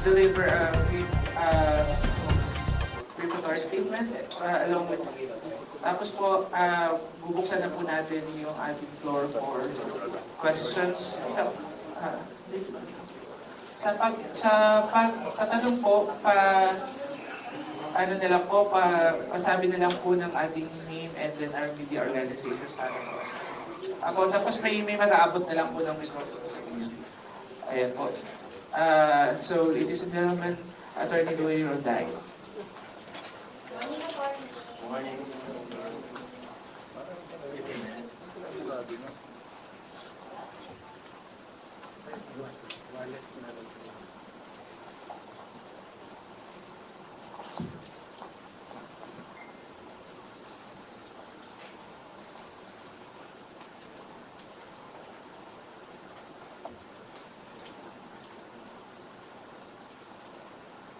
deliver a brief prefatory statement along with tapos po bubuksan na po natin yung ating floor for questions sa pagtatanong po ano na lang po pasabi na lang po ng ating name and then our media organizations ako tapos may mag-aabot na lang po ng microphone sa inyo. Ayan po. So, ladies and gentlemen, Atty. Ruy Rondain. Morning.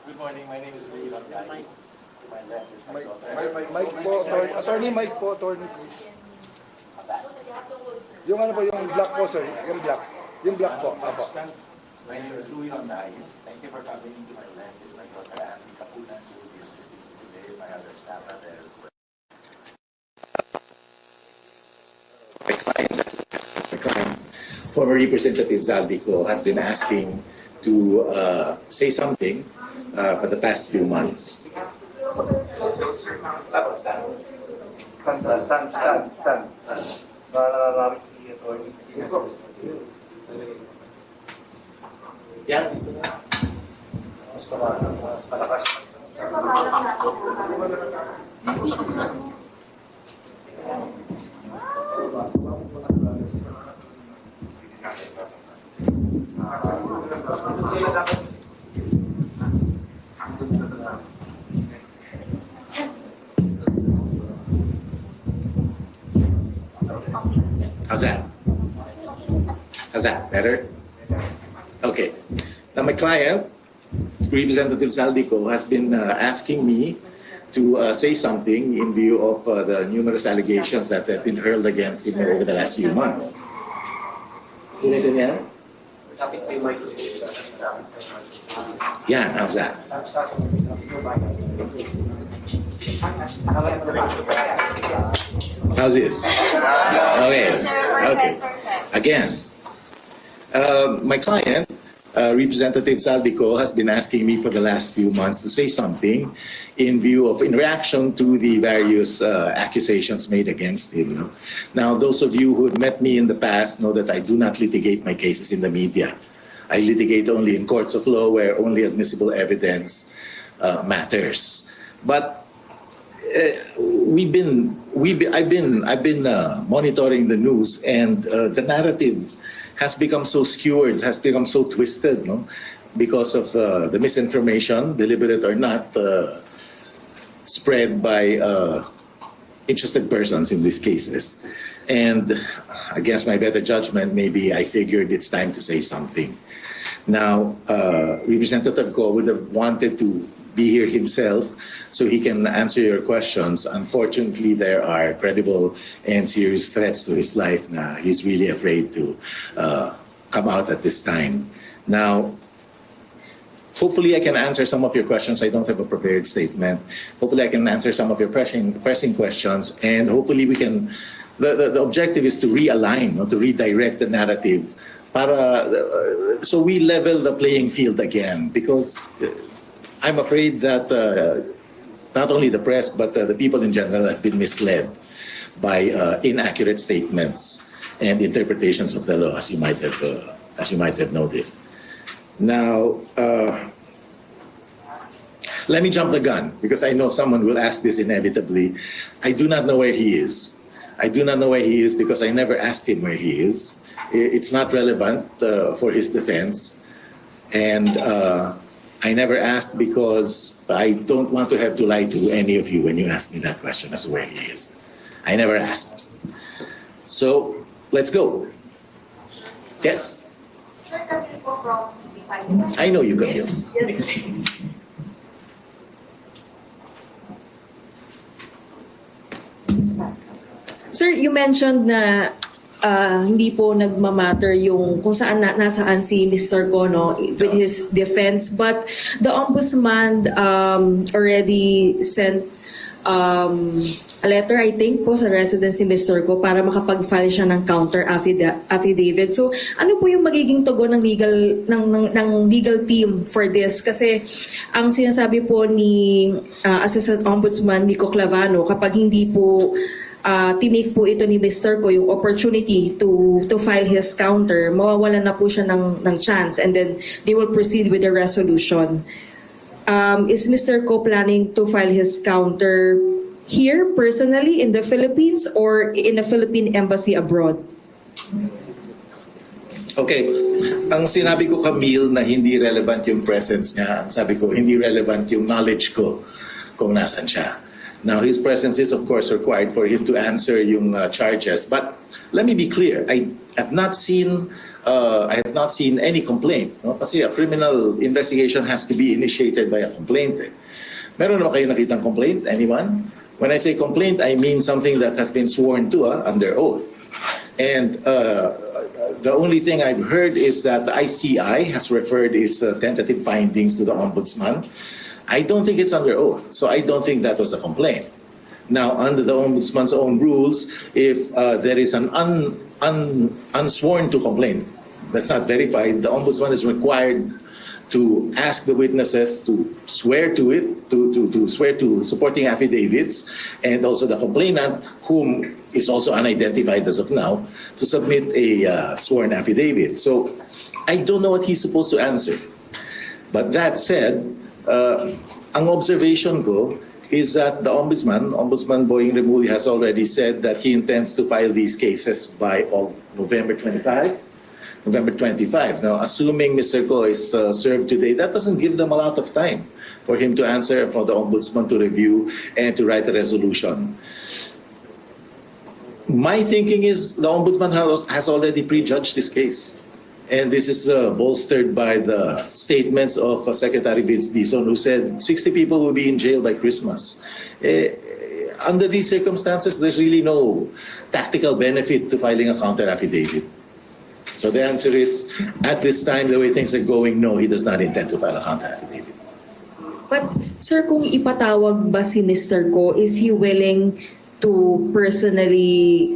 Good morning, my name is Ruy Rondain. To my left is my daughter. Mike po, attorney Mike po, attorney please. Yung ano po, yung black po sir, yung black. Yung black po, apo. My name is Ruy Rondain. Thank you for coming. To my left is my daughter, Atty, who will be assisting me today. My other staff are there as well. My client, former Representative Zaldy Co, has been asking to say something for the past few months. Stand. Yeah. How's that? How's that? Better? Okay. Now my client, Representative Zaldy Co, has been asking me to say something in view of the numerous allegations that have been hurled against him over the last few months. Yeah, how's that? How's this? Okay. Again, my client, Representative Zaldy Co, has been asking me for the last few months to say something in reaction to the various accusations made against him. Now, those of you who have met me in the past know that I do not litigate my cases in the media. I litigate only in courts of law where only admissible evidence matters. But I've been monitoring the news, and the narrative has become so skewed, has become so twisted, because of the misinformation, deliberate or not, spread by interested persons in these cases. And against my better judgment, maybe I figured it's time to say something. Now, Representative Co would have wanted to be here himself so he can answer your questions. Unfortunately, there are credible and serious threats to his life. Now, he's really afraid to come out at this time. Now, hopefully I can answer some of your questions. I don't have a prepared statement. Hopefully I can answer some of your pressing questions, and hopefully we can, the objective is to realign, to redirect the narrative para, so we level the playing field again, because I'm afraid that not only the press but the people in general have been misled by inaccurate statements and interpretations of the law, as you might have noticed. Now, let me jump the gun, because I know someone will ask this inevitably. I do not know where he is. I do not know where he is because I never asked him where he is. It's not relevant for his defense. And I never asked because I don't want to have to lie to any of you when you ask me that question as to where he is. I never asked. So, let's go. Yes? I know you, Camille. Sir, you mentioned na hindi po nagmamatter yung kung saan nasaan si Mr. Ko, no, with his defense. But the Ombudsman already sent a letter, I think, po sa residence ni Mr. Ko para makapag-file siya ng counter affidavit. So, ano po yung magiging tugon ng legal team for this? Kasi ang sinasabi po ni Assistant Ombudsman Miko Clavano, kapag hindi po tinake po ito ni Mr. Ko yung opportunity to file his counter, mawawalan na po siya ng chance, and then they will proceed with the resolution. Is Mr. Ko planning to file his counter here personally in the Philippines or in a Philippine embassy abroad? Okay. Ang sinabi ko, Camille, na hindi relevant yung presence niya. Ang sabi ko, hindi relevant yung knowledge ko kung nasan siya. Now, his presence is, of course, required for him to answer yung charges. But let me be clear. I have not seen any complaint. No? Kasi a criminal investigation has to be initiated by a complaint. Meron na ba kayo nakitang complaint? Anyone? When I say complaint, I mean something that has been sworn to under oath. And the only thing I've heard is that the ICI has referred its tentative findings to the Ombudsman. I don't think it's under oath, so I don't think that was a complaint. Now, under the Ombudsman's own rules, if there is an unsworn to complaint that's not verified, the Ombudsman is required to ask the witnesses to swear to it, to swear to supporting affidavits, and also the complainant, whom is also unidentified as of now, to submit a sworn affidavit. So I don't know what he's supposed to answer. But that said, ang observation ko is that the Ombudsman Boying Remulla, has already said that he intends to file these cases by November 25. Now, assuming Mr. Ko is served today, that doesn't give them a lot of time for him to answer, for the Ombudsman to review and to write a resolution. My thinking is the Ombudsman has already prejudged this case. And this is bolstered by the statements of Secretary Vince Dizon, who said 60 people will be in jail by Christmas. Under these circumstances, there's really no tactical benefit to filing a counter affidavit. So the answer is, at this time, the way things are going, no, he does not intend to file a counter affidavit. But, sir, kung ipatawag ba si Mr. Ko, is he willing to personally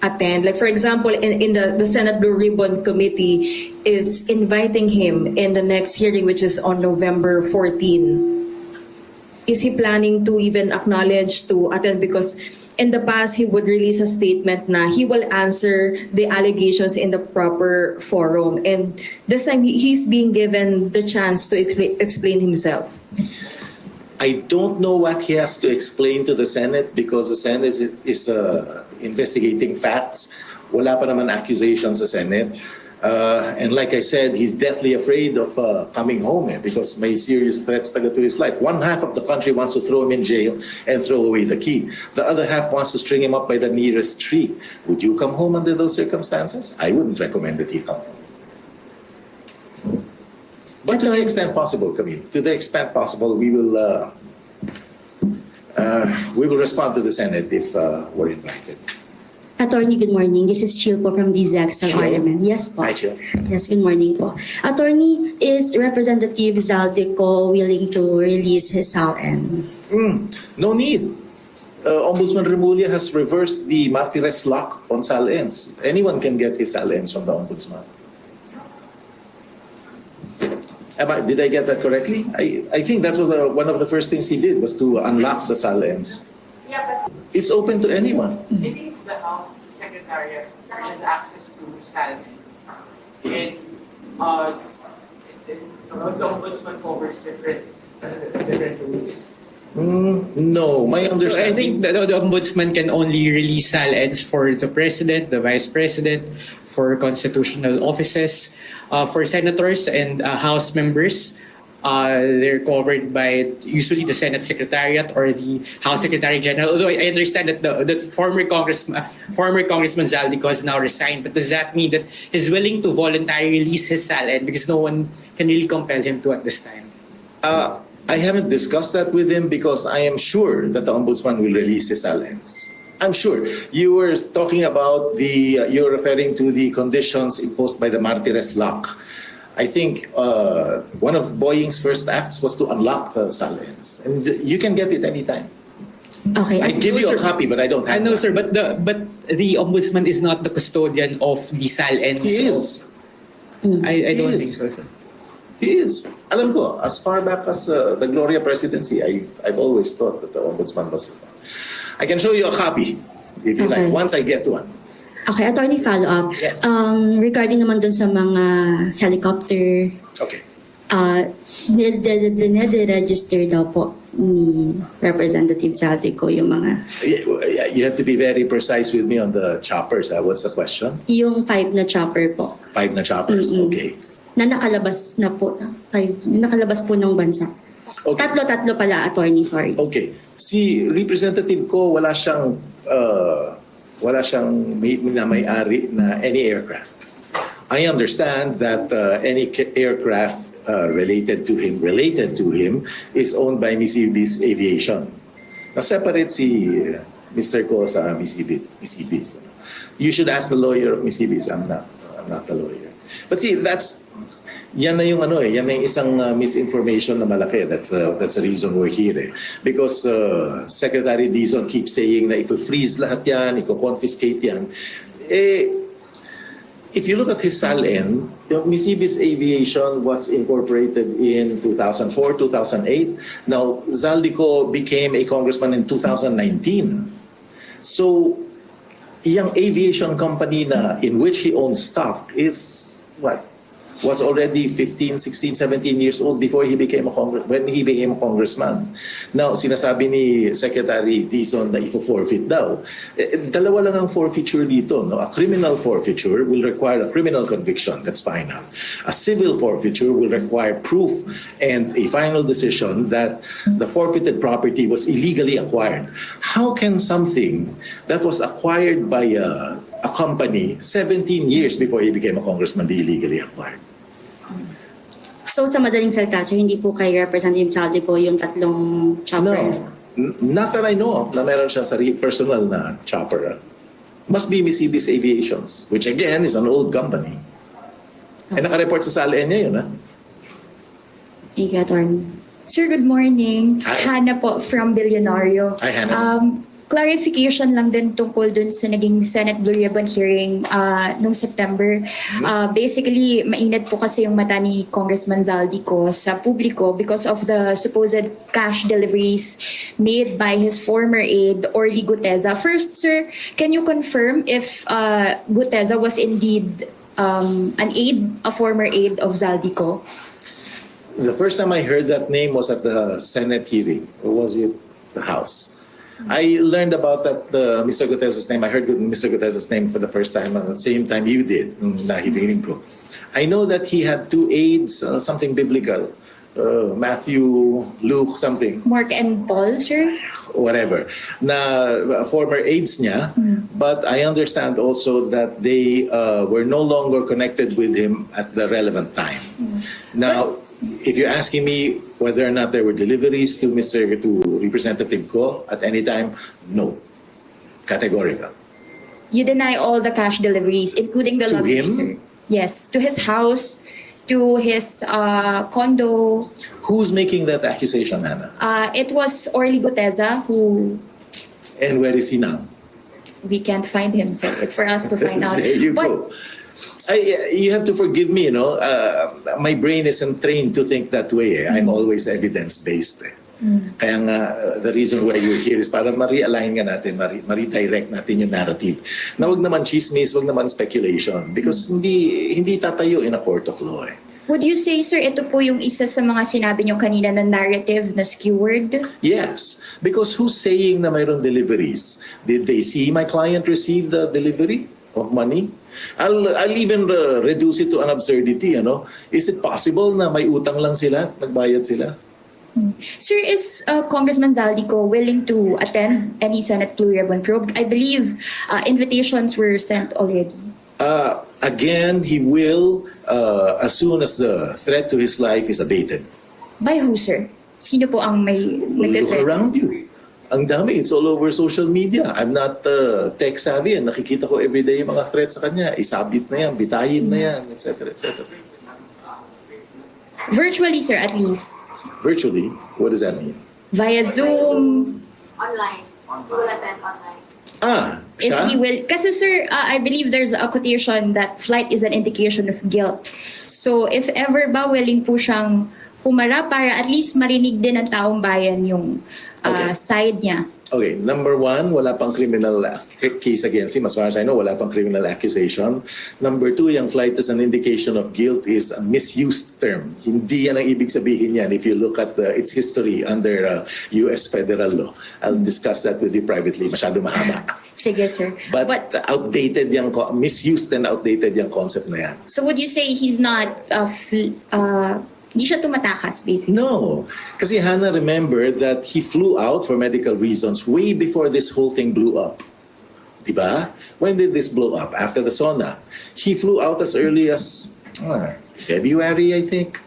attend? Like, for example, in the Senate Blue Ribbon Committee is inviting him in the next hearing, which is on November 14. Is he planning to even acknowledge to attend? Because in the past, he would release a statement na he will answer the allegations in the proper forum. And this time, he's being given the chance to explain himself. I don't know what he has to explain to the Senate, because the Senate is investigating facts. Wala pa naman accusations sa Senate. And like I said, he's deathly afraid of coming home because may serious threats to his life. One half of the country wants to throw him in jail and throw away the key. The other half wants to string him up by the nearest tree. Would you come home under those circumstances? I wouldn't recommend that he come home. But to the extent possible, Camille, to the extent possible, we will respond to the Senate if we're invited. Attorney, good morning. This is Chill po from the Zaxxon Parliament. Yes po. Hi, Chill. Yes, good morning po. Attorney, is Representative Zaldy Co willing to release his SALN? No need. Ombudsman Remulla has reversed the martires lock on SALNs. Anyone can get his SALNs from the Ombudsman. Did I get that correctly? I think that's what one of the first things he did was to unlock the SALNs. Yeah, but It's open to anyone. I think it's the House Secretariat which has access to Salmon. And the Ombudsman covers different rules. No, my So I understanding. think the Ombudsman can only release SALNs for the President, the Vice President, for constitutional offices, for senators and House members. They're covered by usually the Senate Secretariat or the House Secretary General. Although I understand that the former Congressman Zaldy Co has now resigned, but does that mean that he's willing to voluntarily release his SALN because no one can really compel him to at this time? I haven't discussed that with him because I am sure that the Ombudsman will release his SALNs. I'm sure. You were talking about you're referring to the conditions imposed by the Martires lock. I think one of Boying's first acts was to unlock the SALENs. And you can get it anytime. Okay. I give you a sir. copy, but I don't have No, one. sir, but the ombudsman is not the custodian of the SALNs. He is. I don't He think is. so, sir. He is. Alam ko, as far back as the Gloria presidency, I've always thought that the ombudsman was. I can show you a copy if you Okay. like, once I get one. Okay, attorney, follow up. Yes. Regarding naman dun sa mga helicopter, Okay. register daw po ni Representative Zaldy Co yung mga, You have to be very precise with me on the choppers. What's the question? yung 5 na chopper po, 5 na choppers. Mm-mm. Okay. na nakalabas na po, nakalabas po ng bansa. Okay. Tatlo pala, attorney, sorry. Okay. Si representative ko wala siyang may-ari na any aircraft. I understand that any aircraft related to him is owned by Mississippi's Aviation. Na separate si Mr. Ko sa Mississippi's. You should ask the lawyer of Mississippi's. I'm not the lawyer. But see, yan na yung yan na yung isang misinformation na malaki. That's the reason we're here. Because Secretary Dizon keeps saying na i-freeze lahat yan, i-confiscate yan. If you look at his SALN, Mississippi's Aviation was incorporated in 2004, 2008. Now, Zaldy Co became a congressman in 2019. So, yung aviation company na in which he owns stock is was already 15, 16, 17 years old before he became when he became a congressman. Now, sinasabi ni Secretary Dizon na ifo-forfeit daw. Dalawa lang ang forfeiture dito. No? A criminal forfeiture will require a criminal conviction. That's final. A civil forfeiture will require proof and a final decision that the forfeited property was illegally acquired. How can something that was acquired by a company 17 years before he became a congressman be illegally acquired? So sa madaling salita, so hindi po kay Representative Zaldy Co yung tatlong chopper? No. Not that I know of na meron siya personal na chopper. Must be Mississippi's Aviations, which again is an old company. Ay naka-report sa SALN niya yun, ha? Thank you, attorney. Sir, good morning. Hi. Hannah po from Billionario. Hi, Hannah. Clarification lang din tungkol dun sa naging Senate Blue Ribbon hearing nung September. Basically, mainit po kasi yung mata ni Congressman Zaldy Co sa publiko because of the supposed cash deliveries made by his former aide, Orly Guteza. First, sir, can you confirm if Guteza was indeed an aide, a former aide of Zaldy Co? The first time I heard that name was at the Senate hearing, or was it the House? I learned about that Mr. Guteza's name. I heard Mr. Guteza's name for the first time at the same time you did. Nahiling ko. I know that he had 2 aides, something biblical. Matthew, Luke, something. Mark and Paul, sir? Whatever. Na former aides niya. But I understand also that they were no longer connected with him at the relevant time. Now, if you're asking me whether or not there were deliveries to Representative Co at any time, no. Categorical. You deny all the cash deliveries, including the To luggage, him? sir. Yes, to his house, to his condo. Who's making that accusation, Hannah? It was Orly Guteza who And where is he now? we can't find him, sir. It's for us to find out. There you But go. You have to forgive me, my brain isn't trained to think that way. I'm always evidence-based. Kaya nga, the reason why you're here is para ma-realign nga natin, ma-redirect natin yung narrative. Na wag naman chismis, wag naman speculation. Because hindi tatayo in a court of law. would you say, sir, ito po yung isa sa mga sinabi nyo kanina na narrative na skewered? Yes, because who's saying na mayroon deliveries? Did they see my client receive the delivery of money? I'll even reduce it to an absurdity. Is it possible na may utang lang sila, nagbayad sila? Sir, is Congressman Zaldy Co willing to attend any Senate Blue Ribbon probe? I believe invitations were sent already. Again, he will as soon as the threat to his life is abated. By who, sir? Sino po ang may Look nagtitreat? around you. Ang dami, it's all over social media. I'm not tech savvy and nakikita ko everyday yung mga threats sa kanya. Isabit na yan, bitayin na yan, etc. etc. Virtually, sir, at least. Virtually, what does that mean? Via Zoom. Online. He will attend online. If Siya? he will. Kasi sir, I believe there's a quotation that flight is an indication of guilt. So if ever ba willing po siyang humarap para at least marinig din ng taong bayan yung side niya. Okay, number one, wala pang criminal case against him. As far as I know, wala pang criminal accusation. Number two, yung flight as an indication of guilt is a misused term. Hindi yan ang ibig sabihin yan if you look at its history under U.S. federal law. I'll discuss that with you privately. Masyado mahaba. Sige, sir. But outdated yung, misused and outdated yung concept na yan. So would you say he's not, hindi siya tumatakas, basically? No. Kasi Hannah, remember that he flew out for medical reasons way before this whole thing blew up. Diba? When did this blow up? After the SONA. He flew out as early as February, I think.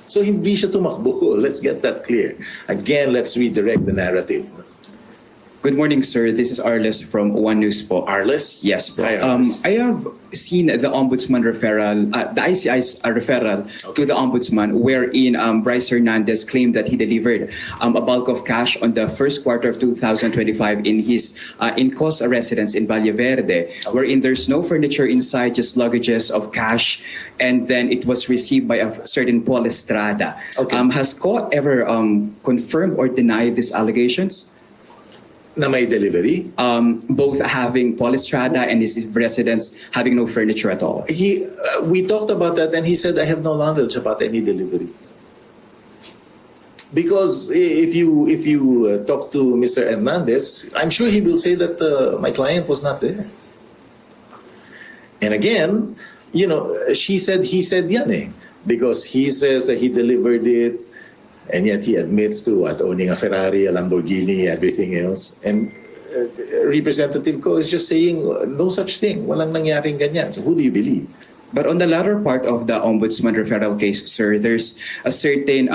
So hindi siya tumakbo. Let's get that clear. Again, let's redirect the narrative. Good morning, sir. This is Arles from One News po. Arles? Yes po. Hi, Arles. I have seen the Ombudsman referral, the ICI's referral to the Ombudsman wherein Bryce Hernandez claimed that he delivered a bulk of cash on the first quarter of 2025 in his in-cost residence in Valle Verde, wherein there's no furniture inside, just luggages of cash, and then it was received by a certain Paul Estrada. Has Co ever confirmed or denied these allegations? Na may delivery? Both having Paul Estrada and his residence having no furniture at all. We talked about that and he said, I have no knowledge about any delivery. Because if you talk to Mr. Hernandez, I'm sure he will say that my client was not there. And again, you know, she said, he said yan eh. Because he says that he delivered it, and yet he admits to owning a Ferrari, a Lamborghini, everything else. And Representative Co is just saying, no such thing. Walang nangyaring ganyan. So who do you believe? But on the latter part of the Ombudsman referral case, sir, there's a certain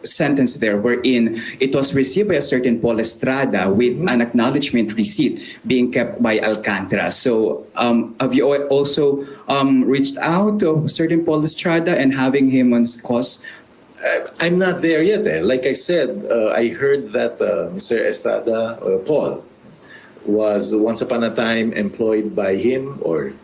sentence there wherein it was received by a certain Paul Estrada with an acknowledgement receipt being kept by Alcantara. So have you also reached out to certain Paul Estrada and having him on cause? I'm not there yet. Like I said, I heard that Mr. Estrada, Paul, was once upon a time employed by him or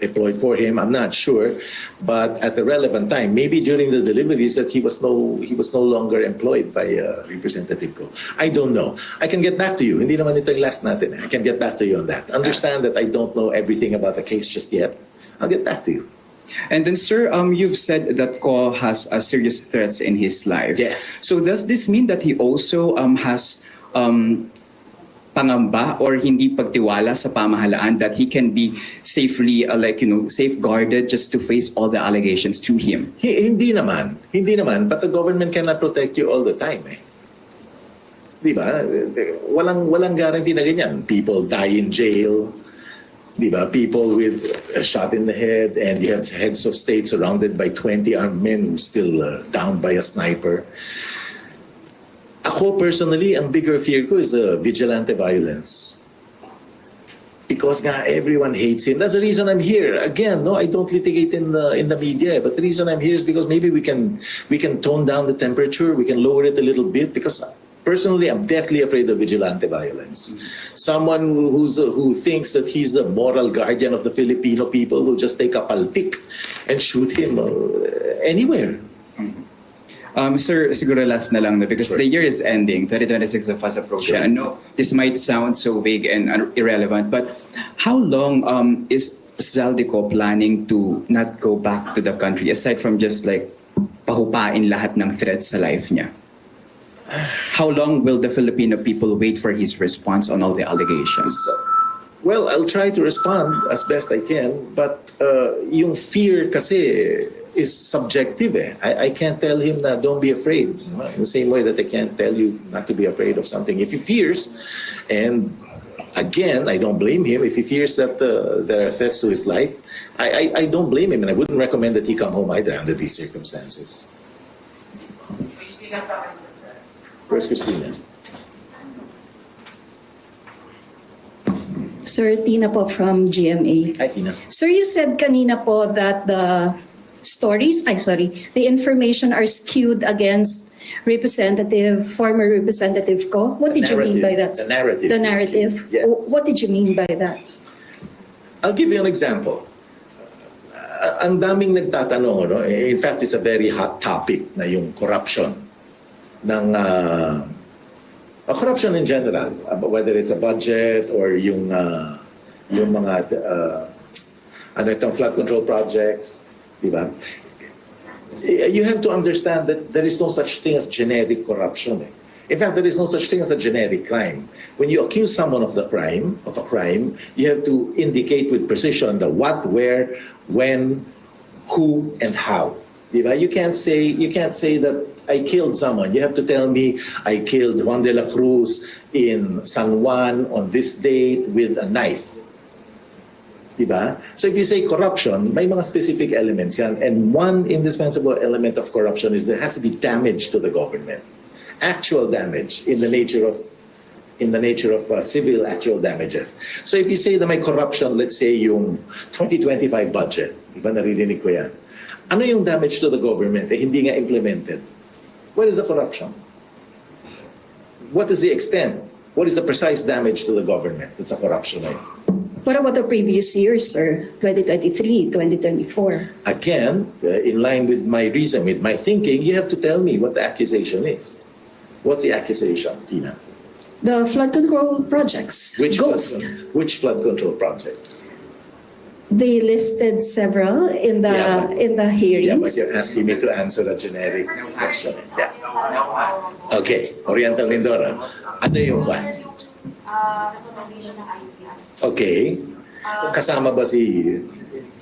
employed for him. I'm not sure, but at the relevant time, maybe during the deliveries, that he was no longer employed by Representative Co. I don't know. I can get back to you. Hindi naman ito yung last natin. I can get back to you on that. Understand that I don't know everything about the case just yet. I'll get back to you. And then, sir, you've said that Ko has serious threats in his life. Yes. So does this mean that he also has pangamba or hindi pagtiwala sa pamahalaan that he can be safely, safeguarded just to face all the allegations to him? Hindi naman. But the government cannot protect you all the time. Di ba? Walang guarantee na ganyan. People die in jail. Diba? People with a shot in the head, and you have heads of state surrounded by 20 armed men who still downed by a sniper. Ako personally, ang bigger fear ko is vigilante violence. Because nga everyone hates him. That's the reason I'm here. Again, no, I don't litigate in the media, but the reason I'm here is because maybe we can tone down the temperature, we can lower it a little bit, because personally, I'm deathly afraid of vigilante violence. Someone who thinks that he's a moral guardian of the Filipino people will just take a palpik and shoot him anywhere. Sir, siguro last na lang, because the year is ending, 2026 is fast approaching. Sure. I know this might sound so vague and irrelevant, but how long is Zaldy Co planning to not go back to the country, aside from just like pahupain lahat ng threats sa life niya? How long will the Filipino people wait for his response on all the allegations? Well, I'll try to respond as best I can, but yung fear kasi is subjective. I can't tell him na don't be afraid. In the same way that I can't tell you not to be afraid of something. If he fears, and again, I don't blame him, if he fears that there are threats to his life, I don't blame him, and I wouldn't recommend that he come home either under these circumstances. Where's Christina? Sir, Tina po from GMA. Hi, Tina. Sir, you said kanina po that the the information are skewed against former Representative Co. What did you mean by that? The narrative. The narrative. Yes. What did you mean by that? I'll give you an example. Ang daming nagtatanong, no? In fact, it's a very hot topic na yung corruption ng corruption in general, whether it's a budget or yung mga flood control projects, di ba? You have to understand that there is no such thing as generic corruption. In fact, there is no such thing as a generic crime. When you accuse someone of a crime, you have to indicate with precision the what, where, when, who, and how. Diba? You can't say that I killed someone. You have to tell me I killed Juan de la Cruz in San Juan on this date with a knife. Diba? So if you say corruption, may mga specific elements yan. And one indispensable element of corruption is there has to be damage to the government. Actual damage in the nature of civil actual damages. So if you say that may corruption, let's say yung 2025 budget, di ba naririnig ko yan? Ano yung damage to the government? Hindi nga implemented. What is the corruption? What is the extent? What is the precise damage to the government? That's a corruption. What about the previous years, sir? 2023, 2024? Again, in line with my reason, with my thinking, you have to tell me what the accusation is. What's the accusation, Tina? The flood control projects. Which flood control project? They listed several in the hearings. Yeah, but you're asking me to answer a generic question. Yeah. Okay, Oriental Mindoro. Ano yung one? Recommendation ng ICI. Okay. Kasama ba si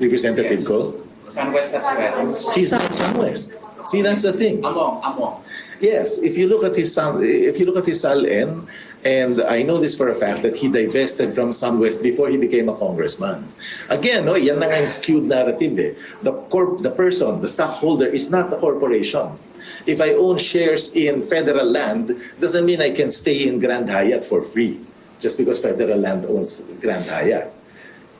Representative Co? Sunwest as well. He's not Sunwest. See, that's the thing. Among. Yes, if you look at his SALN, and I know this for a fact that he divested from Sunwest before he became a congressman. Again, no, yan na nga yung skewed narrative. Eh. The person, the stockholder, is not the corporation. If I own shares in federal land, doesn't mean I can stay in Grand Hyatt for free just because federal land owns Grand Hyatt.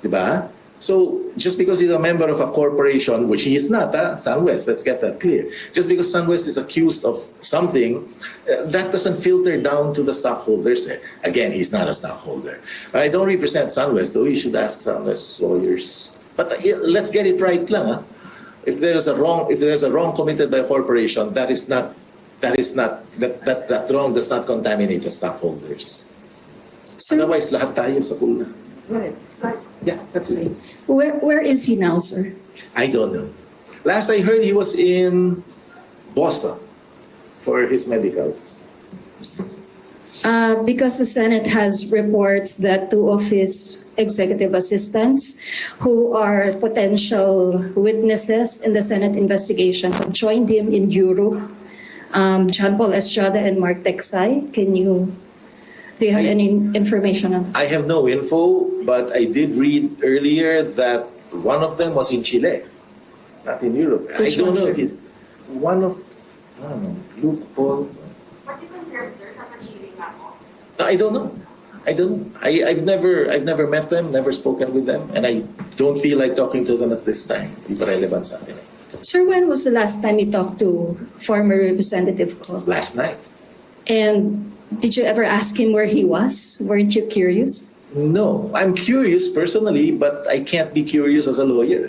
Diba? So, just because he's a member of a corporation, which he is not, Sunwest, let's get that clear. Just because Sunwest is accused of something, that doesn't filter down to the stockholders. Again, he's not a stockholder. I don't represent Sunwest, though you should ask Sunwest's lawyers. But let's get it right lang. If there's a wrong committed by a corporation, that wrong does not contaminate the stockholders. Sir, Otherwise, lahat tayo sa pool na. go ahead. Yeah, that's it. Where is he now, sir? I don't know. Last I heard, he was in Boston for his medicals. Because the Senate has reports that two of his executive assistants, who are potential witnesses in the Senate investigation, have joined him in Europe, John Paul Estrada and Mark Texay. Do you have any information on that? I have no info, but I did read earlier that one of them was in Chile, not in Europe. Which I don't one, know sir? if he's one of, I don't know, Luke Paul. What do you confirm, sir? Nasa Chile nga po? I don't know. I've never met them, never spoken with them, and I don't feel like talking to them at this time. Di ba relevant sa akin? Sir, when was the last time you talked to former Representative Co? Last night. And did you ever ask him where he was? Weren't you curious? No, I'm curious personally, but I can't be curious as a lawyer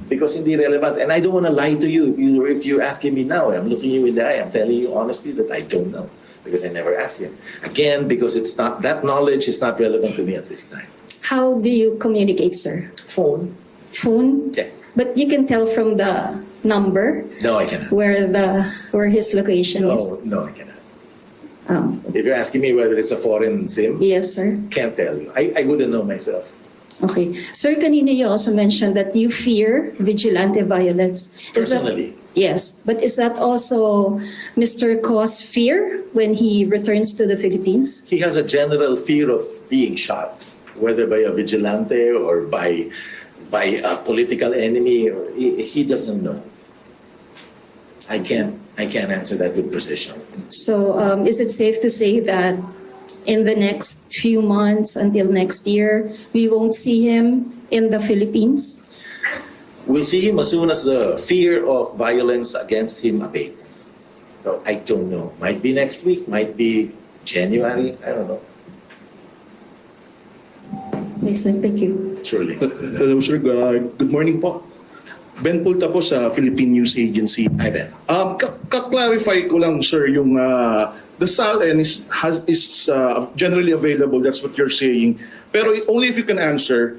because hindi relevant. And I don't want to lie to you. If you're asking me now, I'm looking you in the eye. I'm telling you honestly that I don't know because I never asked him. Again, because it's not that knowledge is not relevant to me at this time. How do you communicate, sir? Phone? Phone? Yes. But you can tell from the number No, I cannot. where his location is. No, I cannot. If you're asking me whether it's a foreign SIM, Yes, sir. can't tell you. I wouldn't know myself. Okay. Sir, kanina you also mentioned that you fear vigilante violence. Personally. Yes. But is that also Mr. Co's fear when he returns to the Philippines? He has a general fear of being shot, whether by a vigilante or by a political enemy. He doesn't know. I can't answer that with precision. So is it safe to say that in the next few months until next year, we won't see him in the Philippines? We'll see him as soon as the fear of violence against him abates. So I don't know. Might be next week, might be January, I don't know. Yes, sir. Thank you. Surely. Hello, sir. Good morning po. Ben Pulta po sa Philippine News Agency. Hi, Ben. Ka-clarify ko lang, sir, yung the SALN is generally available. That's what you're saying. Pero Yes. only if you can answer,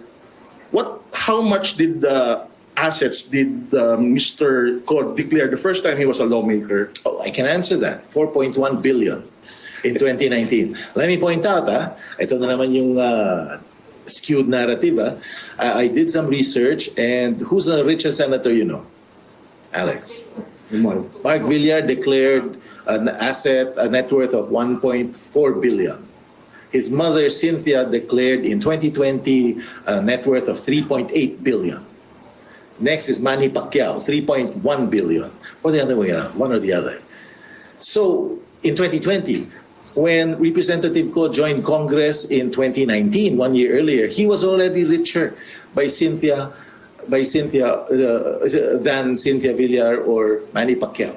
how much did the assets did Mr. Co declare the first time he was a lawmaker? Oh, I can answer that. 4.1 billion in 2019. Let me point out, ito na naman yung skewed narrative. I did some research, and who's the richest senator you know? Alex. Mark Villar declared a net worth of 1.4 billion. His mother, Cynthia, declared in 2020 a net worth of 3.8 billion. Next is Manny Pacquiao, 3.1 billion. Or the other way around, one or the other. So, in 2020, when Representative Co joined Congress in 2019, 1 year earlier, he was already richer than Cynthia Villar or Manny Pacquiao.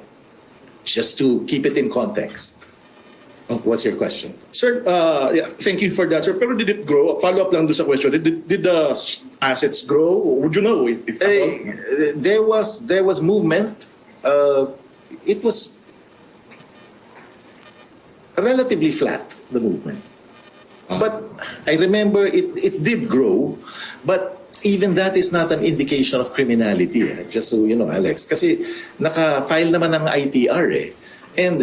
Just to keep it in context. What's your question? Sir, thank you for that, sir. Pero did it grow? Follow up lang doon sa question. Did the assets grow? Would you know if There was movement. It was relatively flat, the movement. But I remember it did grow, but even that is not an indication of criminality. Just so you know, Alex. Kasi naka-file naman ng ITR And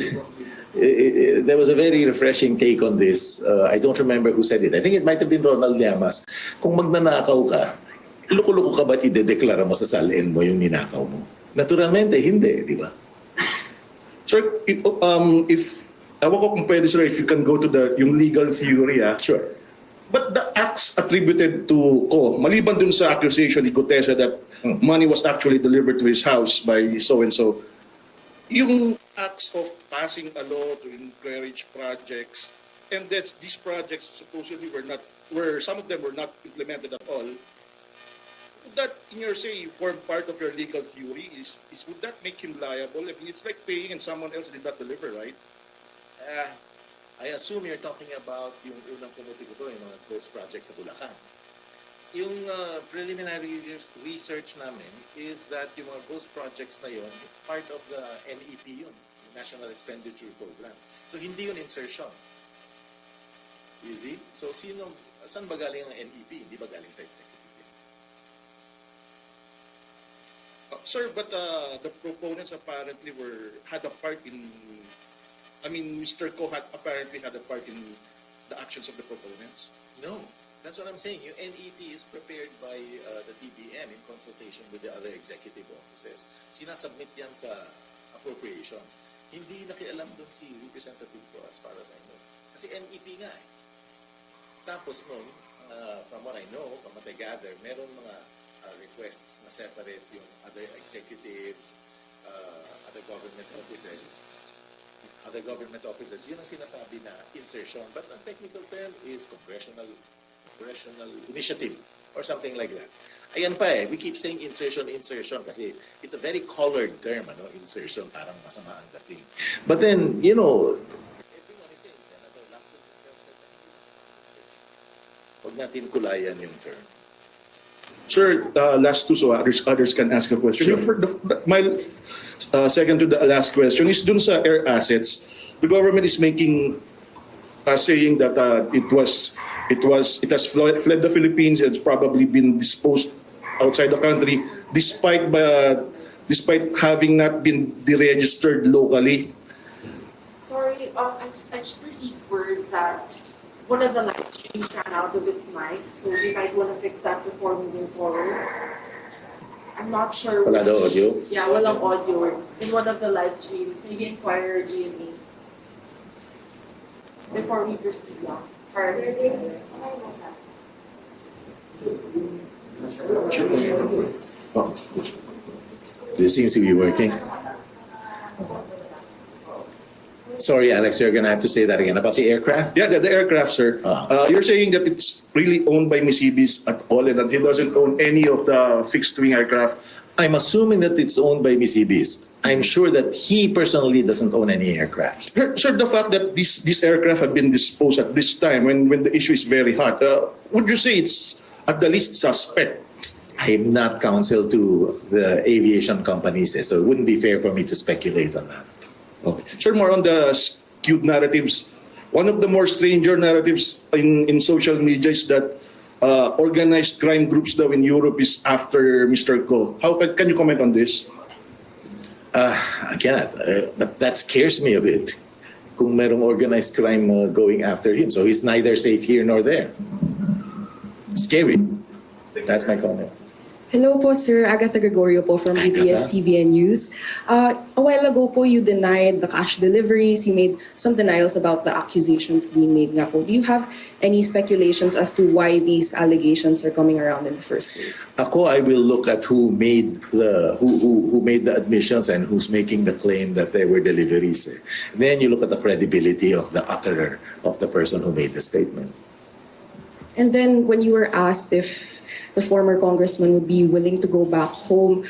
there was a very refreshing take on this. I don't remember who said it. I think it might have been Ronald Llamas. Kung magnanakaw ka, luko-luko ka ba't idedeklara mo sa SALN mo yung ninakaw mo? Naturalmente, hindi, di ba? Sir, if ewan ko kung pwede, sir, if you can go to yung legal theory, Sure. But the acts attributed to Co, maliban dun sa accusation ni Gutesa that money was actually delivered to his house by so-and-so, yung acts of passing a law to encourage projects, and that these projects supposedly some of them were not implemented at all, would that, in your say, form part of your legal theory? Would that make him liable? I mean, it's like paying and someone else did not deliver, right? I assume you're talking about yung unang pumuti ko yung mga ghost projects sa Bulacan. Yung preliminary research namin is that yung mga ghost projects na yun, part of the NEP yun, National Expenditure Program. So hindi yun insertion. You see? So saan ba galing ang NEP? Hindi ba galing sa executive? Sir, but the proponents apparently had a part in. Mr. Co apparently had a part in the actions of the proponents. No. That's what I'm saying. Yung NEP is prepared by the DBM in consultation with the other executive offices. Sinasubmit yan sa appropriations. Hindi nakialam doon si Representative Co as far as I know. Kasi NEP nga eh. Tapos nun, from what I know, from what I gather, meron mga requests na separate yung other executives, other government offices, yun ang sinasabi na insertion. But ang technical term is congressional initiative or something like that. Ayan pa we keep saying insertion kasi it's a very colored term, insertion, parang masama ang dating. But then, everyone is saying, Senator Lacson himself said that it was insertion. Huwag natin kulayan yung term. Sir, last two so others can ask a question. My second to the last question is dun sa air assets. The government is saying that it has fled the Philippines. It's probably been disposed outside the country, despite having not been deregistered locally. Sorry, I just received word that one of the live streams ran out of its mic, so you might want to fix that before moving forward. I'm not sure. Wala daw audio? Yeah, walang audio in one of the live streams. Maybe Inquirer.net. Before we proceed, This seems to be working. Sorry, Alex, you're gonna have to say that again about the aircraft. Yeah, the aircraft, sir. You're saying that it's really owned by Miss Ibis at all and that he doesn't own any of the fixed-wing aircraft? I'm assuming that it's owned by Miss Ibis. I'm sure that he personally doesn't own any aircraft. Sir, the fact that these aircraft have been disposed at this time when the issue is very hot, would you say it's at the least suspect? I'm not counsel to the aviation companies, so it wouldn't be fair for me to speculate on that. Okay. Sir, more on the skewed narratives. One of the more stranger narratives in social media is that organized crime groups daw in Europe is after Mr. Co. How can you comment on this? I cannot. But that scares me a bit. Kung merong organized crime going after him. So he's neither safe here nor there. Scary. That's my comment. Hello po, Sir. Agatha Gregorio po from ABS-CBN News. A while ago po, you denied the cash deliveries. You made some denials about the accusations being made nga po. Do you have any speculations as to why these allegations are coming around in the first place? Ako, I will look at who made the admissions and who's making the claim that they were deliveries. Then you look at the credibility of the utterer, of the person who made the statement. And then when you were asked if the former congressman would be willing to go back home,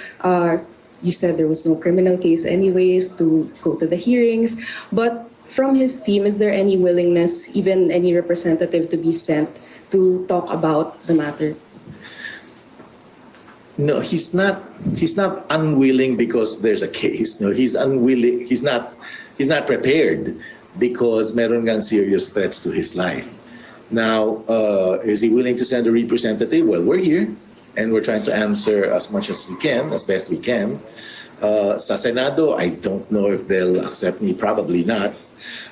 you said there was no criminal case anyways to go to the hearings. But from his team, is there any willingness, even any representative to be sent to talk about the matter? No, he's not unwilling because there's a case. No, he's unwilling. He's not prepared because meron ngang serious threats to his life. Now, is he willing to send a representative? Well, we're here, and we're trying to answer as much as we can, as best we can. Sa Senado, I don't know if they'll accept me, probably not.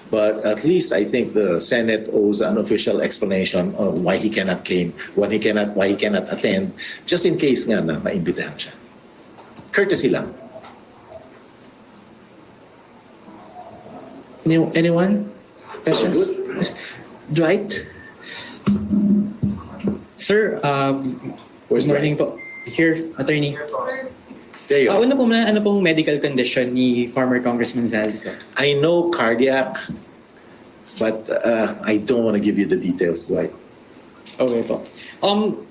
But at least I think the Senate owes an official explanation of why he cannot why he cannot attend, just in case nga na maimbitahan siya. Courtesy lang. Anyone? Questions? Dwight? Sir, good morning po. Here, attorney. There you go. Ano pong medical condition ni former Congressman Zaldy Co? I know cardiac, but I don't want to give you the details, Dwight. Okay po.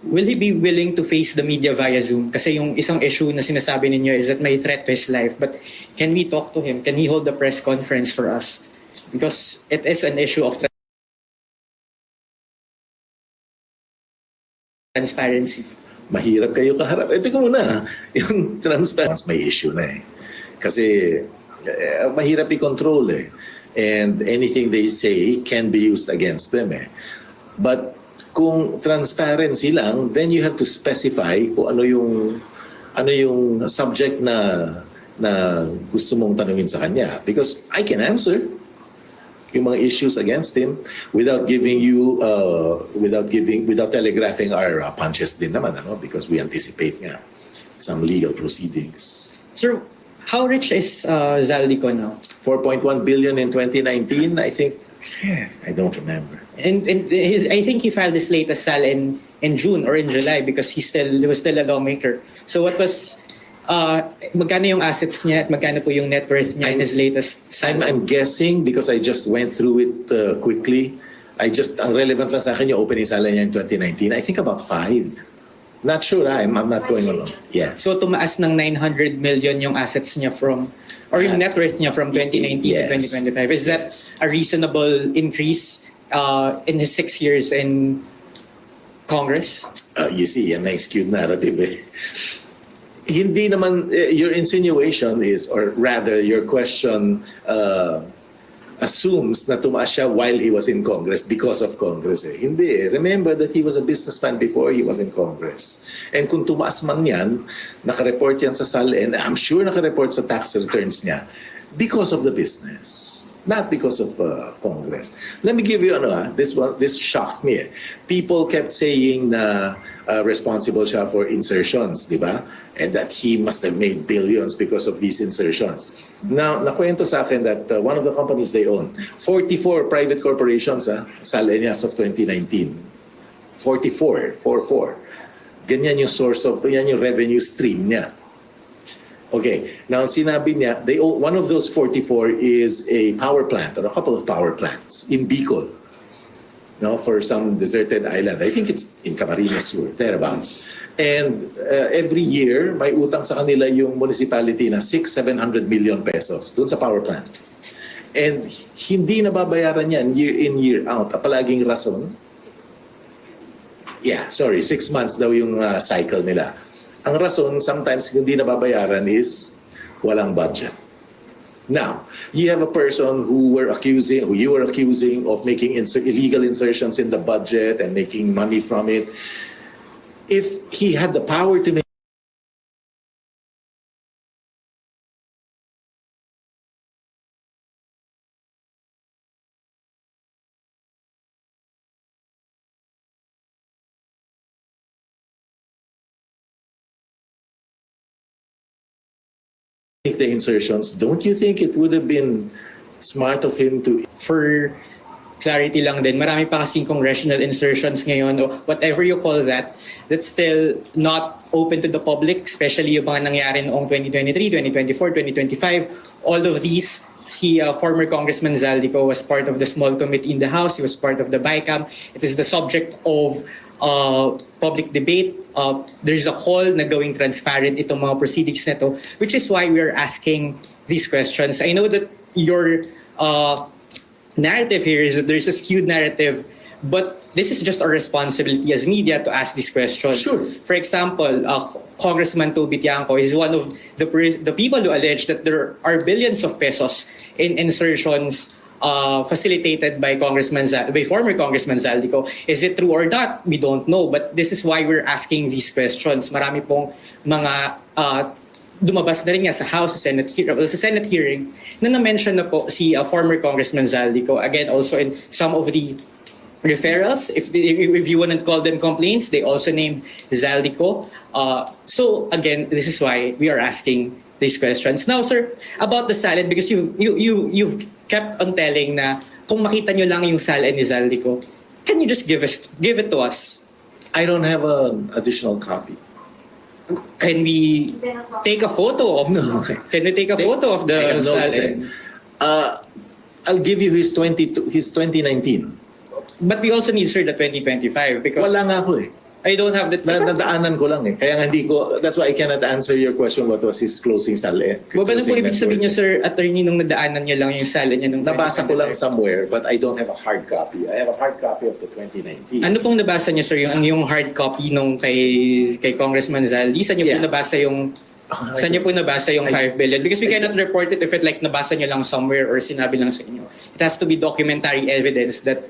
Will he be willing to face the media via Zoom? Kasi yung isang issue na sinasabi ninyo is that may threat to his life. But can we talk to him? Can he hold a press conference for us? Because it is an issue of transparency. Mahirap kayo kaharap. Ito muna, yung transparency may issue na eh. Kasi mahirap i-control eh. And anything they say can be used against them eh. But kung transparency lang, then you have to specify kung ano yung subject na gusto mong tanungin sa kanya. Because I can answer yung mga issues against him without telegraphing our punches din naman, because we anticipate nga some legal proceedings. Sir, how rich is Zaldy Co now? 4.1 billion in 2019, I think. I don't remember. And I think he filed his latest sal in June or in July because he was still a lawmaker. So what was magkano yung assets niya at magkano po yung net worth niya in his latest sal? I'm guessing because I just went through it quickly. Ang relevant lang sa akin yung opening sala niya in 2019. I think about 5. Not sure, I'm not going along. Yes. So tumaas ng 900 million yung assets niya or yung net worth niya from 2019 to 2025. Is that a reasonable increase in his 6 years in Congress? You see, yan na skewed narrative eh. Hindi naman, your insinuation is, or rather your question assumes na tumaas siya while he was in Congress because of Congress eh. Hindi eh. Remember that he was a businessman before he was in Congress. And kung tumaas man yan, nakareport yan sa SAL and I'm sure nakareport sa tax returns niya because of the business. Not because of Congress. Let me give you this shocked me. People kept saying na responsible siya for insertions, di ba? And that he must have made billions because of these insertions. Now, nakwento sa akin that one of the companies they own, 44 private corporations, SAL as of 2019. 44. Ganyan yung source of, yan yung revenue stream niya. Okay, now sinabi niya, one of those 44 is a power plant or a couple of power plants in Bicol, no, for some deserted island. I think it's in Camarines Sur, thereabouts. And every year, may utang sa kanila yung municipality na 600-700 million pesos dun sa power plant. And hindi nababayaran yan year in, year out. Palaging rason. Yeah, sorry, 6 months daw yung cycle nila. Ang rason, sometimes hindi nababayaran is walang budget. Now, you have a person who you were accusing of making illegal insertions in the budget and making money from it. If he had the power to make the insertions, don't you think it would have been smart of him to... For clarity lang din, marami pa kasing congressional insertions ngayon o whatever you call that, that's still not open to the public, especially yung mga nangyari noong 2023, 2024, 2025. All of these, former Congressman Zaldy Co was part of the small committee in the House. He was part of the BICAM. It is the subject of public debate. There's a call na gawing transparent itong mga proceedings na to, which is why we're asking these questions. I know that your narrative here is that there's a skewed narrative, but this is just our responsibility as media to ask these questions. Sure. For example, Congressman Toby Tiangco is one of the people who allege that there are billions of pesos in insertions facilitated by former Congressman Zaldy Co. Is it true or not? We don't know. But this is why we're asking these questions. Marami pong mga dumabas na rin nga sa House, sa Senate hearing na na-mention na po si former Congressman Zaldy Co. Again, also in some of the referrals, if you want to call them complaints, they also named Zaldy Co. So again, this is why we are asking these questions. Now, sir, about the salad, because you've kept on telling na kung makita nyo lang yung salad ni Zaldy Co, can you just give it to us? I don't have an additional copy. Can we take a photo of? No. Can we take a photo of I the have notes, salad? I'll give you his 2019. But we also need, sir, the 2025 because Wala nga ako eh. I don't have the. Nadaanan ko lang eh. Kaya nga hindi ko, that's why I cannot answer your question what was his closing salary. Ba na po ibig sabihin niyo, sir, attorney, nung nadaanan niyo lang yung salad niya nung Nabasa ko lang 2025? somewhere, but I don't have a hard copy. I have a hard copy of the 2019. Ano pong nabasa niyo, sir, yung hard copy nung kay Congressman Zaldy? Saan niyo po nabasa yung Saan niyo po nabasa yung 5 billion? Because we cannot report it if it like nabasa niyo lang somewhere or sinabi lang sa inyo. It has to be documentary evidence that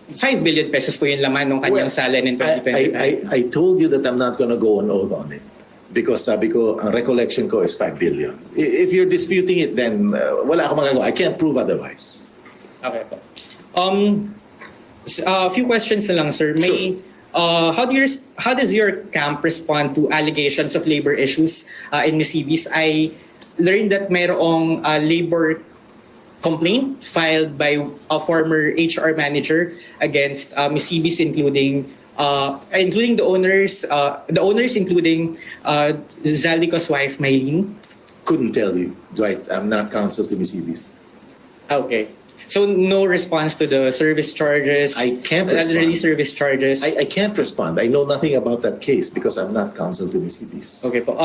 5 billion pesos po yung laman ng kanyang salad in 2025. I told you that I'm not gonna go on oath on it. Because sabi ko, ang recollection ko is 5 billion. If you're disputing it, then wala akong magagawa. I can't prove otherwise. Okay po. A few questions na lang, sir. May, how does your camp respond to allegations of labor issues in Miss Ibis? I learned that mayroong labor complaint filed by a former HR manager against Miss Ibis, including the owners, including Zaldy Co's wife, Maylene. Couldn't tell you, Dwight. I'm not counsel to Miss Ibis. Okay. So no response to the service charges? I can't respond. Elderly service charges? I can't respond. I know nothing about that case because I'm not counsel to Miss Ibis. Okay po.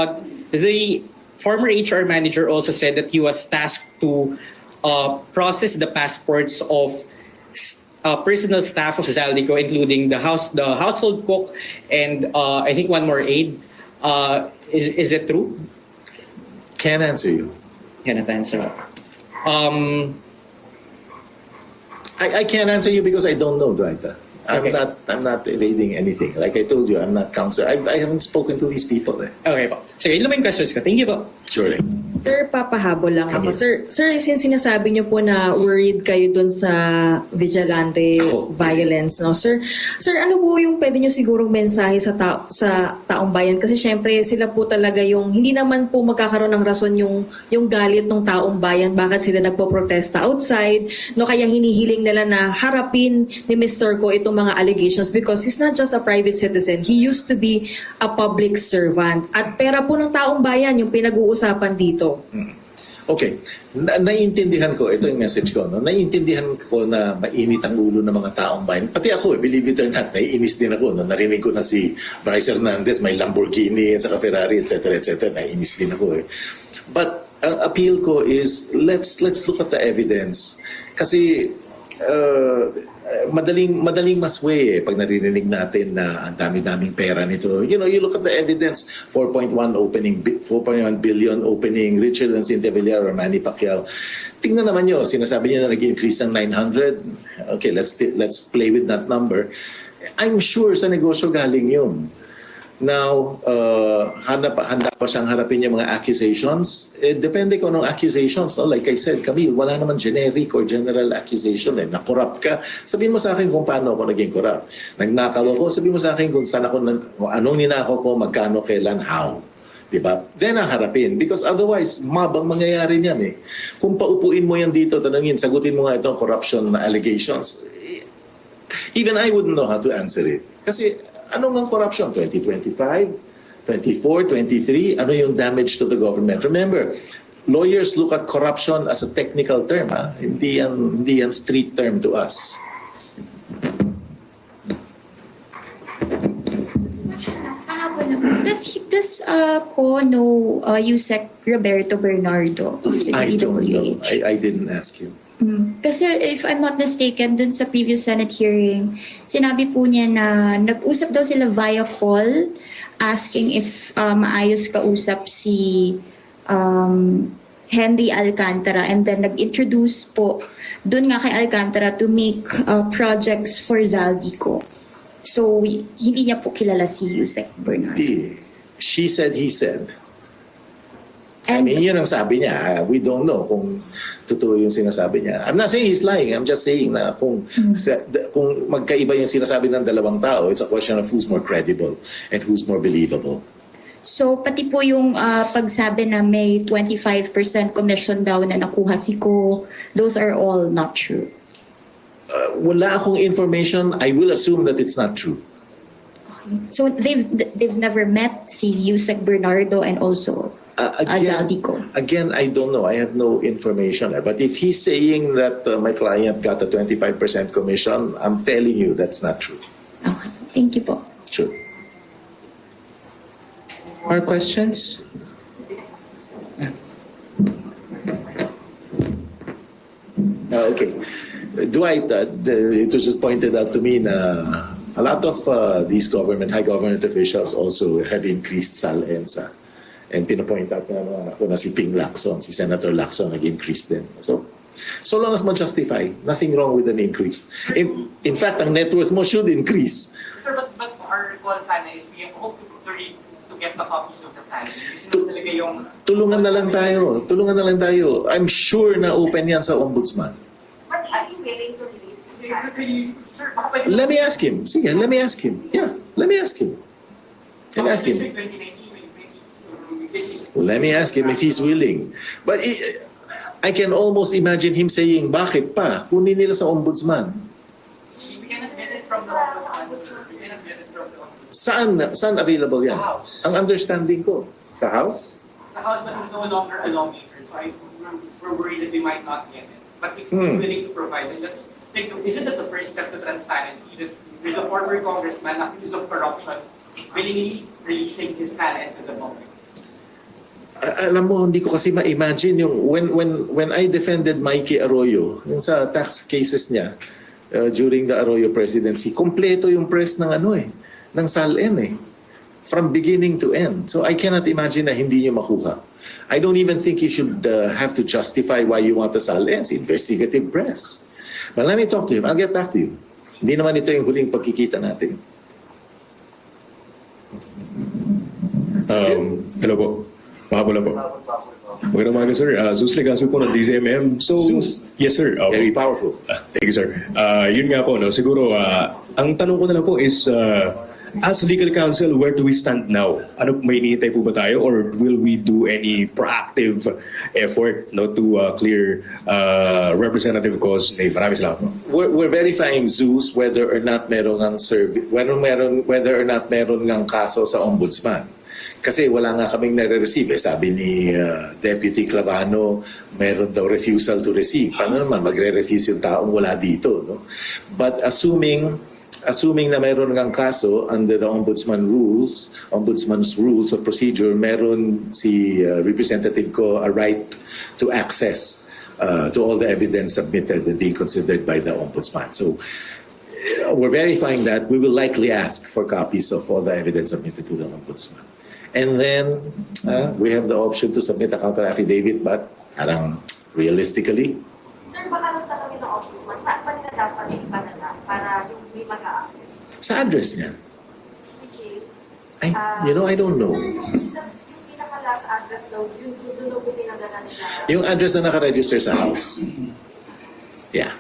The former HR manager also said that he was tasked to process the passports of personal staff of Zaldy Co, including the household cook and I think one more aide. Is it true? Can't answer you. Cannot answer. I can't answer you because I don't know, Dwight. Okay. I'm not evading anything. Like I told you, I'm not counsel. I haven't spoken to these people. Okay po. Sige, lumang questions ka. Thank you po. Surely. Sir, papahabol lang ako. Come Sir, since sinasabi niyo po na worried kayo dun sa vigilante violence, no? Sir, ano po yung pwede niyo sigurong mensahe sa taong bayan? Kasi syempre, sila po talaga yung, hindi naman po magkakaroon ng rason yung galit ng taong bayan. Bakit sila nagpo-protesta outside? No, kaya hinihiling nila na harapin ni Mr. Co itong mga allegations because he's not just a private citizen. He used to be a public servant. At pera po ng taong bayan, yung pinag-uusapan pinag-uusapan dito. Okay, naiintindihan ko, ito yung message ko, no? Naiintindihan ko na mainit ang ulo ng mga taong bayan. Pati ako, believe it or not, naiinis din ako. No? Narinig ko na si Ruy Rondain, may Lamborghini at saka Ferrari, etc. Naiinis din ako eh. But ang appeal ko is, let's look at the evidence. Kasi madaling masway pag naririnig natin na ang dami-daming pera nito. You know, you look at the evidence, 4.1 billion opening, richer than Cynthia Villar or Manny Pacquiao. Tingnan naman nyo, sinasabi niya na nag-increase ng 900. Okay, let's play with that number. I'm sure sa negosyo galing yun. Now, handa pa siyang harapin yung mga accusations. Depende kung anong accusations. No? Like I said, Camille, wala naman generic or general accusation. Na-corrupt ka. Sabihin mo sa akin kung paano ako naging corrupt. Nagnakaw ako, sabihin mo sa akin kung saan ako, anong ninakaw ko, magkano, kailan, how. Diba? Then harapin. Because otherwise, mabang mangyayari niyan eh. Kung paupuin mo yan dito, tanungin, sagutin mo nga itong corruption allegations. Even I wouldn't know how to answer it. Kasi, ano ng corruption? 2025, 24, 23? Ano yung damage to the government? Remember, lawyers look at corruption as a technical term. Ha? Hindi yan street term to us. Does Ko know Yusek Roberto Bernardo of the I don't know. DWH? I didn't ask you. Kasi if I'm not mistaken, dun sa previous Senate hearing, sinabi po niya na nag-usap daw sila via call asking if maayos kausap si Henry Alcantara, and then nag-introduce po dun nga kay Alcantara to make projects for Zaldy Co. So, hindi niya po kilala si Yusek Bernardo. She said, he said. And, I mean, yun ang sabi niya. We don't know kung totoo yung sinasabi niya. I'm not saying he's lying. I'm just saying na kung magkaiba yung sinasabi ng dalawang tao, it's a question of who's more credible and who's more believable. so, pati po yung pagsabi na may 25% commission daw na nakuha si Ko, those are all not true. Wala akong information. I will assume that it's not true. So, they've never met si Yusek Bernardo and also Zaldy Co. Again, I don't know. I have no information. But if he's saying that my client got a 25% commission, I'm telling you that's not true. Okay. Thank you po. Sure. More questions? Okay. Dwight, it was just pointed out to me na a lot of these high government officials also have increased SALENSA. And pinapoint out na ako na si Ping Lacson, si Senator Lacson nag-increase din. So long as ma-justify, nothing wrong with an increase. In fact, ang net worth mo should increase. Sir, but our call sana is we hope to get the copies of the salary. Kasi talaga yung... Tulungan na lang tayo. I'm sure na open yan sa Ombudsman. But is he willing to release the salary? Sir, baka pwede... Let me ask him. Sige, let me ask him. Yeah, let me ask him. Let me ask him if he's willing. But I can almost imagine him saying, bakit pa? Kunin nila sa Ombudsman. We cannot get it from the Ombudsman. Saan available yan? Ang understanding ko. Sa House? Sa House, but he's no longer a lawmaker. So we're worried that we might not get it. But if he's willing to provide, then let's think, isn't that the first step to transparency? That there's a former congressman accused of corruption willingly releasing his salary to the public. Alam mo, hindi ko kasi ma-imagine yung when I defended Mikey Arroyo yung sa tax cases niya during the Arroyo presidency, kompleto yung press ng ng SALN from beginning to end. So I cannot imagine na hindi niyo makuha. I don't even think you should have to justify why you want the SALN. It's investigative press. But let me talk to him. I'll get back to you. Hindi naman ito yung huling pagkikita natin. Hello po. Mahapon po. Magandang umaga, sir. Zeus Legaspi po ng DZMM. So, Zeus. Yes, sir. Very powerful. Thank you, sir. Yun nga po, no? Siguro, ang tanong ko na lang po is, as legal counsel, where do we stand now? Ano, may hinihintay po ba tayo, or will we do any proactive effort to clear Representative Co's name? Maraming salamat po. We're verifying Zeus whether or not meron ng kaso sa Ombudsman. Kasi wala nga kaming nare-receive. Sabi ni Deputy Clavano, meron daw refusal to receive. Paano naman magre-refuse yung taong wala dito? No? But assuming na meron ngang kaso under the Ombudsman's rules of procedure, meron si Representative Ko a right to access to all the evidence submitted and being considered by the Ombudsman. So we're verifying that. We will likely ask for copies of all the evidence submitted to the Ombudsman. And then we have the option to submit a counter affidavit, but parang realistically. Sir, baka lang tanongin ng Ombudsman, saan ba nila dapat ipadala para yung may mag-a-accept? Sa address niya. Which is... I don't know. Sir, yung pinaka-last address daw, yung doon ko pinadala nila. Yung address na nakaregister sa house. Yeah.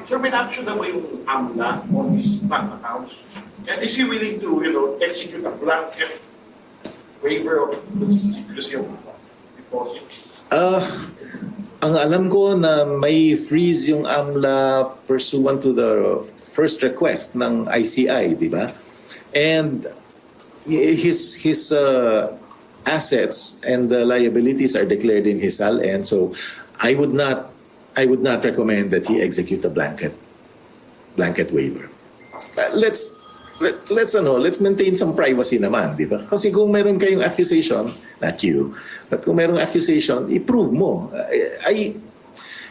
Sir, may action na ba yung AMLA on his bank accounts? And is he willing to, execute a blanket waiver of the secrecy of deposits? Ang alam ko na may freeze yung AMLA pursuant to the first request ng ICI, di ba? And his assets and the liabilities are declared in his SALN, so I would not recommend that he execute a blanket waiver. Let's maintain some privacy naman, di ba? Kasi kung meron kayong accusation, not you, but kung merong accusation, i-prove mo.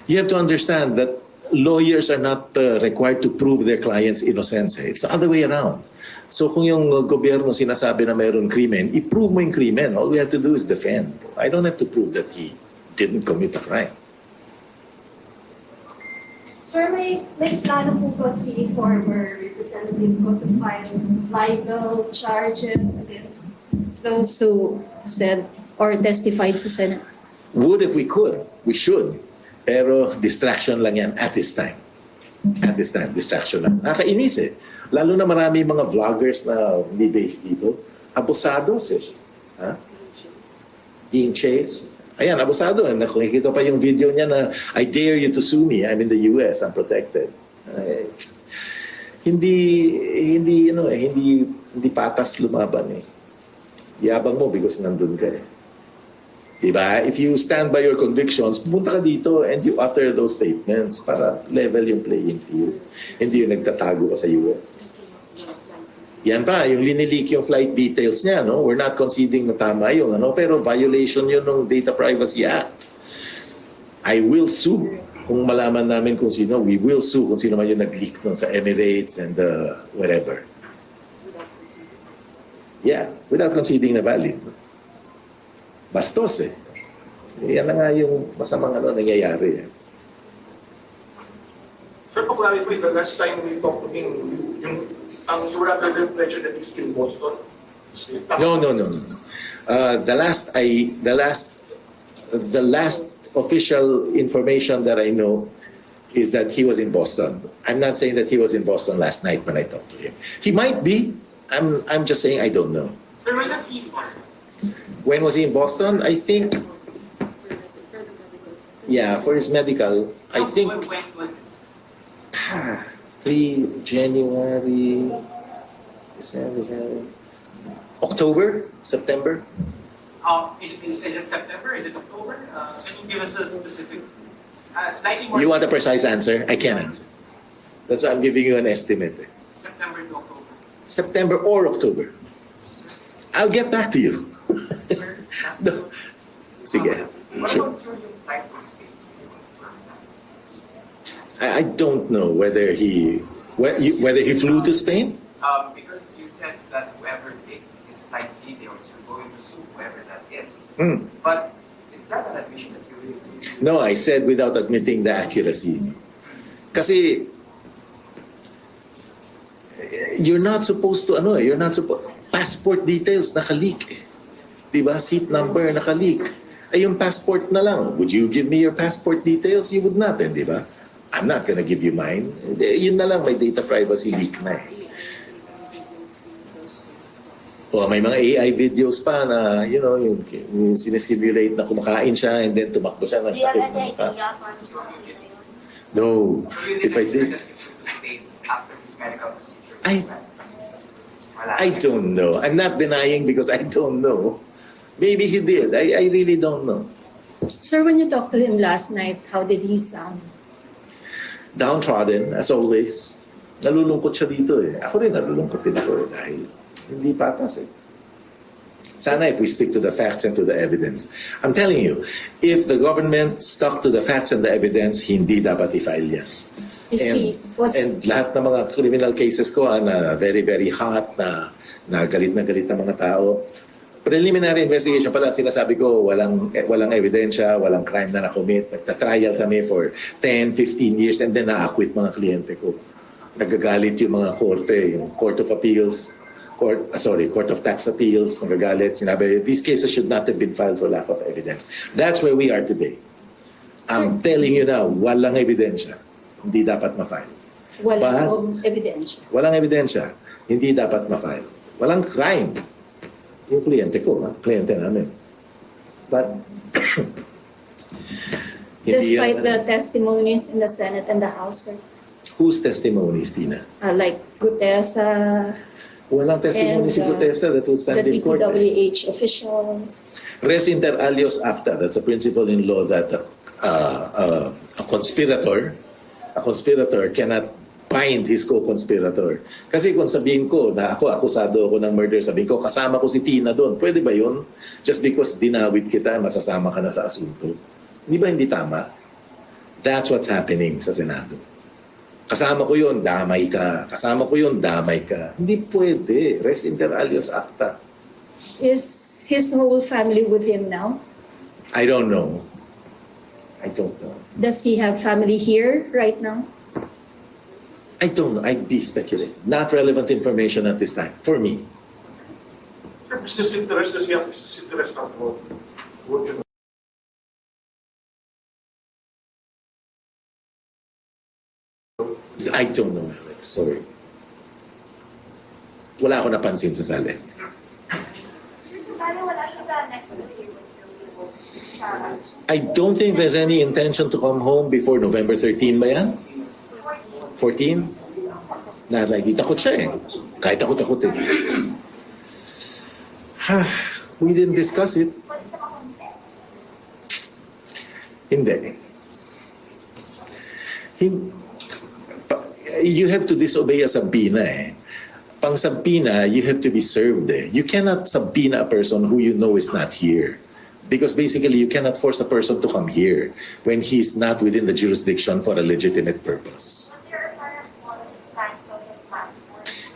You have to understand that lawyers are not required to prove their client's innocence. It's the other way around. So kung yung gobyerno sinasabi na mayroong krimen, i-prove mo yung krimen. All we have to do is defend. I don't have to prove that he didn't commit a crime. Sir, may plano po ba si former Representative Ko to file libel charges against those who said or testified sa Senate? Would if we could. We should. Pero distraction lang yan at this time. At this time, distraction lang. Nakainis eh. Lalo na marami mga vloggers na may base dito. Abusados eh. Ha? Being chased. Ayan, abusado. Nakikita pa yung video niya na I dare you to sue me. I'm in the US. I'm protected. Hindi patas lumaban eh. Yabang mo because nandun ka eh. Diba? If you stand by your convictions, pumunta ka dito and you utter those statements para level yung playing field. Hindi yung nagtatago ka sa US. Yan pa, yung linileak yung flight details niya, no? We're not conceding na tama yung pero violation yun ng Data Privacy Act. I will sue kung malaman namin kung sino. We will sue kung sino man yung nag-leak nun sa Emirates and wherever. Yeah, without conceding na valid. Bastos eh. Yan na nga yung masamang nangyayari eh. Sir, pa-clarify, the last time we talked to him, you were under the impression that he's in Boston? No. The last official information that I know is that he was in Boston. I'm not saying that he was in Boston last night when I talked to him. He might be. I'm just saying I don't know. Sir, when was he in Boston? When was he in Boston? I think, yeah, for his medical. I think When was it? 3 January, October, September. Is it September? Is it October? Can you give us a specific, slightly more? You want a precise answer? I can't answer. That's why I'm giving you an estimate. September to October. September or October. I'll get back to you. Sir, No. Sige. what Sure. about sir yung flight to Spain? I don't know whether he flew to Spain. Because you said that whoever did his flight details, you're going to sue whoever that is. Hmm. But is that an admission that you really believe? No, I said without admitting the accuracy. Kasi you're not supposed to passport details nakaleak eh. Diba? Seat number nakaleak. Ay yung passport na lang. Would you give me your passport details? You would not, di ba? I'm not gonna give you mine. Yun na lang, may data privacy leak na eh. O may mga AI videos pa na, yung sinesimulate na kumakain siya and then tumakbo siya ng takot na mukha. No. So you If I didn't did, that he flew to Spain after his medical procedure? I don't know. I'm not denying because I don't know. Maybe he did. I really don't know. Sir, when you talked to him last night, how did he sound? Downtrodden, as always. Nalulungkot siya dito eh. Ako rin nalulungkot din ako eh, dahil hindi patas eh. Sana if we stick to the facts and to the evidence. I'm telling you, if the government stuck to the facts and the evidence, hindi dapat i-file yan. And lahat ng mga criminal cases ko na very, very hot, na galit na mga tao, preliminary investigation pala, sinasabi ko, walang ebidensya, walang crime na na-commit. Nagta-trial kami for 10, 15 years and then na-acquit mga kliyente ko. Nagagalit yung mga korte, yung Court of Appeals, Court of Tax Appeals, nagagalit. Sinabi, these cases should not have been filed for lack of evidence. That's where we are today. I'm telling you now, walang ebidensya. Hindi dapat ma-file. Walang ebidensya. Walang ebidensya. Hindi dapat ma-file. Walang crime. Yung kliyente ko, kliyente namin. But, Despite the testimonies in the Senate and the House, sir? Whose testimonies, Tina? Like Gutesa, Walang testimony si Gutesa that will stand the in court. DPWH officials. Res inter alios acta, that's a principle in law that a conspirator cannot bind his co-conspirator. Kasi kung sabihin ko na akusado ako ng murder, sabihin ko kasama ko si Tina doon, pwede ba yun? Just because dinawit kita, masasama ka na sa asunto. Di ba hindi tama? That's what's happening sa Senado. Kasama ko yun, damay ka. Kasama ko yun, damay ka. Hindi pwede. Res inter alios acta. Is his whole family with him now? I don't know. I don't know. Does he have family here right now? I don't know. I'd be speculating. Not relevant information at this time, for me. Business interest, does he have business interest on board? I don't know, Alex. Sorry. Wala ako napansin sa sali. I don't think there's any intention to come home before November 13 ba yan? 14? Like, takot siya eh. Kahit takot eh. We didn't discuss it. Hindi. You have to disobey a subpoena eh. Pang subpoena, you have to be served eh. You cannot subpoena a person who you know is not here. Because basically, you cannot force a person to come here when he's not within the jurisdiction for a legitimate purpose.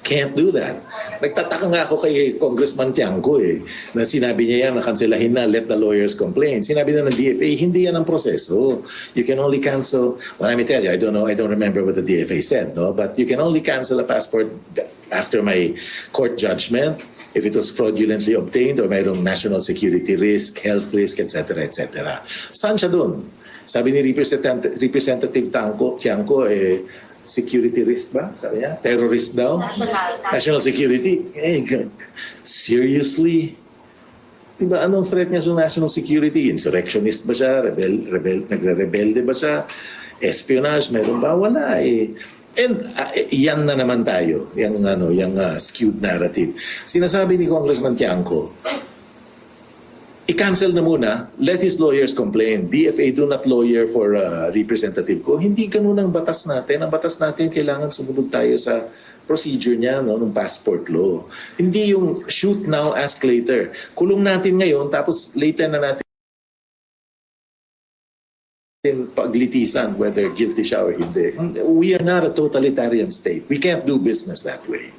Can't do that. Nagtataka nga ako kay Congressman Tiangco eh, na sinabi niya yan, nakanselahin na, let the lawyers complain. Sinabi na ng DFA, hindi yan ang proseso. You can only cancel, well, let me tell you, I don't remember what the DFA said, no? But you can only cancel a passport after my court judgment if it was fraudulently obtained or mayroong national security risk, health risk, etc., etc. Saan siya dun? Sabi ni Representative Tiangco, security risk ba? Sabi niya? Terrorist daw? National security? Seriously? Diba, anong threat niya sa national security? Insurrectionist ba siya? Nagre-rebelde ba siya? Espionage? Meron ba? Wala eh. And yan na naman tayo. Yung skewed narrative. Sinasabi ni Congressman Tiangco, i-cancel na muna, let his lawyers complain. DFA do not lawyer for Representative Ko. Hindi ganun ang batas natin. Ang batas natin, kailangan sumunod tayo sa procedure niya, no, ng passport law. Hindi yung shoot now, ask later. Kulong natin ngayon, tapos later na natin paglitisan whether guilty siya or hindi. We are not a totalitarian state. We can't do business that way.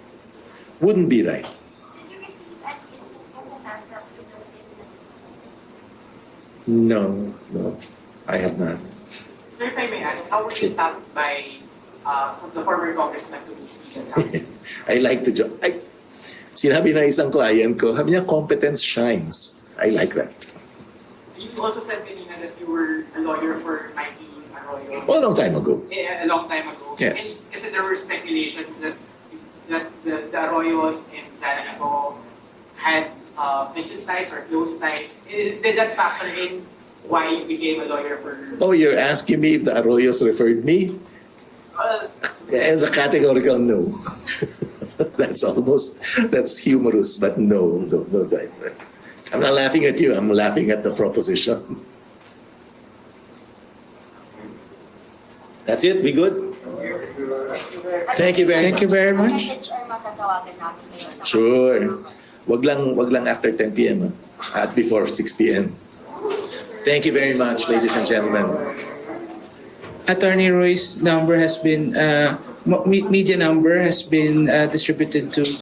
Wouldn't be right. No, I have not. Sir, if I may ask, how were you tapped by the former congressman to these legal? I like to joke. Sinabi na isang client ko, sabi niya, competence shines. I like that. You also said kanina that you were a lawyer for Mikey Arroyo. A long time ago. A long time ago. Yes. And kasi there were speculations that the Arroyos and Zaldy Co had business ties or close ties. Did that factor in why you became a lawyer for... Oh, you're asking me if the Arroyos referred me? It's a categorical no. that's humorous, but no. I'm not laughing at you. I'm laughing at the proposition. That's it. We good? Thank you very much. Sure. Wag lang after 10 p.m. At before 6 p.m. Thank you very much, ladies and gentlemen. Attorney Ruy's number has been, media number has been distributed to